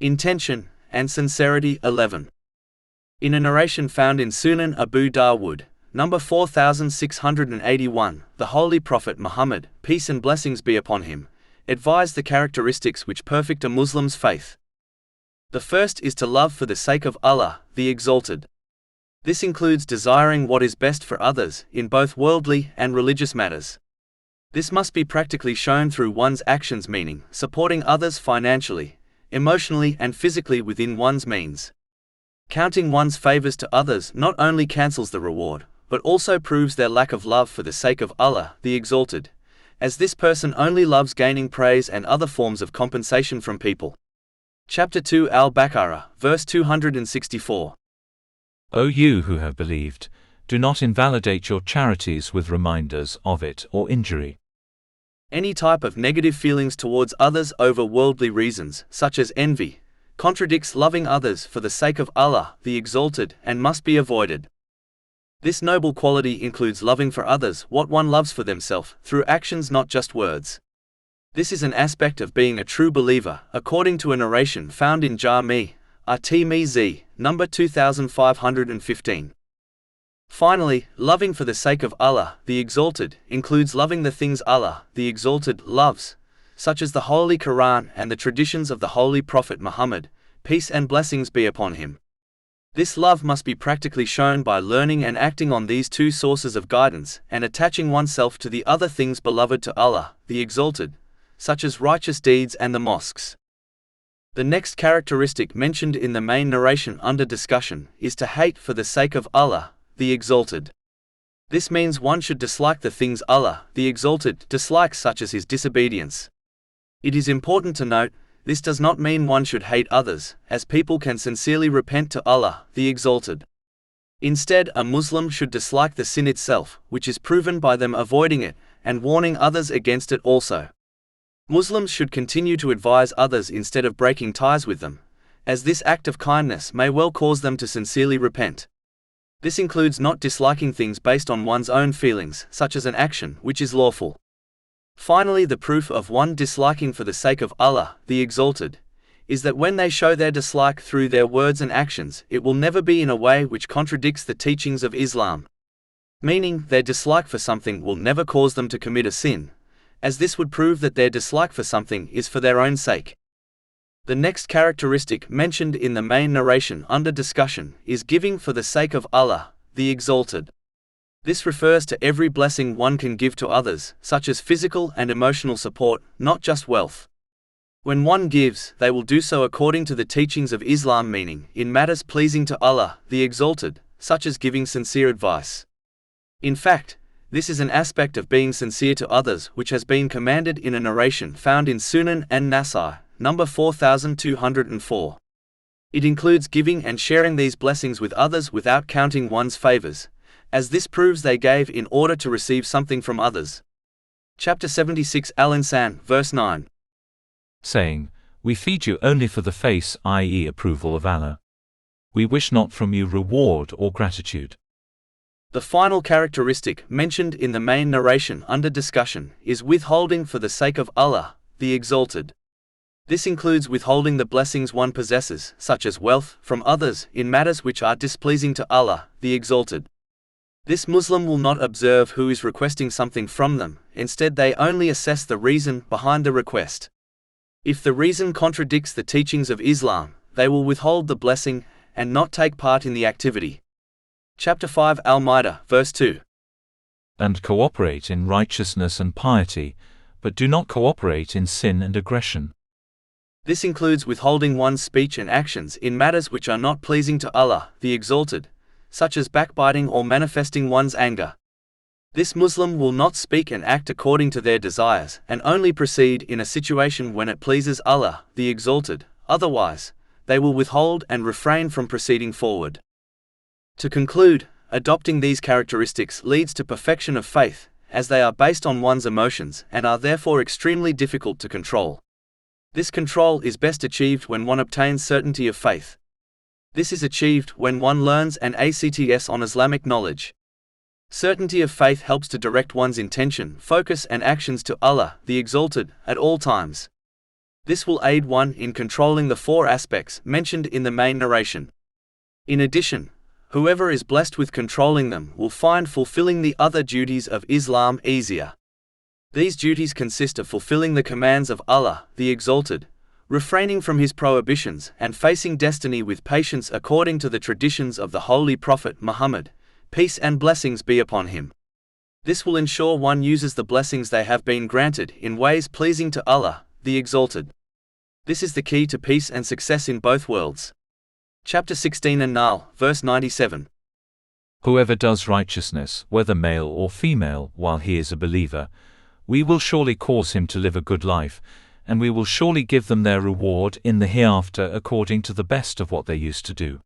Intention and Sincerity 11. In a narration found in Sunan Abu Dawood, number 4681, the Holy Prophet Muhammad, peace and blessings be upon him, advised the characteristics which perfect a Muslim's faith. The first is to love for the sake of Allah, the Exalted. This includes desiring what is best for others, in both worldly and religious matters. This must be practically shown through one's actions, meaning supporting others financially, emotionally and physically within one's means. Counting one's favors to others not only cancels the reward, but also proves their lack of love for the sake of Allah, the Exalted, as this person only loves gaining praise and other forms of compensation from people. Chapter 2 Al-Baqarah, verse 264. O you who have believed, do not invalidate your charities with reminders of it or injury. Any type of negative feelings towards others over worldly reasons, such as envy, contradicts loving others for the sake of Allah, the Exalted, and must be avoided. This noble quality includes loving for others what one loves for themselves, through actions not just words. This is an aspect of being a true believer, according to a narration found in Jami'a at-Tirmidhi, number 2515. Finally, loving for the sake of Allah, the Exalted, includes loving the things Allah, the Exalted, loves, such as the Holy Quran and the traditions of the Holy Prophet Muhammad, peace and blessings be upon him. This love must be practically shown by learning and acting on these two sources of guidance, and attaching oneself to the other things beloved to Allah, the Exalted, such as righteous deeds and the mosques. The next characteristic mentioned in the main narration under discussion is to hate for the sake of Allah, the Exalted. This means one should dislike the things Allah, the Exalted, dislikes, such as his disobedience. It is important to note, this does not mean one should hate others, as people can sincerely repent to Allah, the Exalted. Instead, a Muslim should dislike the sin itself, which is proven by them avoiding it, and warning others against it also. Muslims should continue to advise others instead of breaking ties with them, as this act of kindness may well cause them to sincerely repent. This includes not disliking things based on one's own feelings, such as an action which is lawful. Finally, the proof of one disliking for the sake of Allah, the Exalted, is that when they show their dislike through their words and actions, it will never be in a way which contradicts the teachings of Islam. Meaning, their dislike for something will never cause them to commit a sin, as this would prove that their dislike for something is for their own sake. The next characteristic mentioned in the main narration under discussion is giving for the sake of Allah, the Exalted. This refers to every blessing one can give to others, such as physical and emotional support, not just wealth. When one gives, they will do so according to the teachings of Islam, meaning in matters pleasing to Allah, the Exalted, such as giving sincere advice. In fact, this is an aspect of being sincere to others which has been commanded in a narration found in Sunan an-Nasai, number 4204. It includes giving and sharing these blessings with others without counting one's favors, as this proves they gave in order to receive something from others. Chapter 76 Al-Insan, verse 9. Saying, we feed you only for the face, i.e. approval of Allah. We wish not from you reward or gratitude. The final characteristic mentioned in the main narration under discussion is withholding for the sake of Allah, the Exalted. This includes withholding the blessings one possesses, such as wealth, from others, in matters which are displeasing to Allah, the Exalted. This Muslim will not observe who is requesting something from them, instead they only assess the reason behind the request. If the reason contradicts the teachings of Islam, they will withhold the blessing, and not take part in the activity. Chapter 5 Al-Ma'idah, verse 2. And cooperate in righteousness and piety, but do not cooperate in sin and aggression. This includes withholding one's speech and actions in matters which are not pleasing to Allah, the Exalted, such as backbiting or manifesting one's anger. This Muslim will not speak and act according to their desires, and only proceed in a situation when it pleases Allah, the Exalted, otherwise, they will withhold and refrain from proceeding forward. To conclude, adopting these characteristics leads to perfection of faith, as they are based on one's emotions and are therefore extremely difficult to control. This control is best achieved when one obtains certainty of faith. This is achieved when one learns an ACTS on Islamic knowledge. Certainty of faith helps to direct one's intention, focus and actions to Allah, the Exalted, at all times. This will aid one in controlling the four aspects mentioned in the main narration. In addition, whoever is blessed with controlling them will find fulfilling the other duties of Islam easier. These duties consist of fulfilling the commands of Allah, the Exalted, refraining from His prohibitions, and facing destiny with patience according to the traditions of the Holy Prophet Muhammad, peace and blessings be upon him. This will ensure one uses the blessings they have been granted in ways pleasing to Allah, the Exalted. This is the key to peace and success in both worlds. Chapter 16 An-Nahl, verse 97. Whoever does righteousness, whether male or female, while he is a believer, we will surely cause him to live a good life, and we will surely give them their reward in the hereafter according to the best of what they used to do.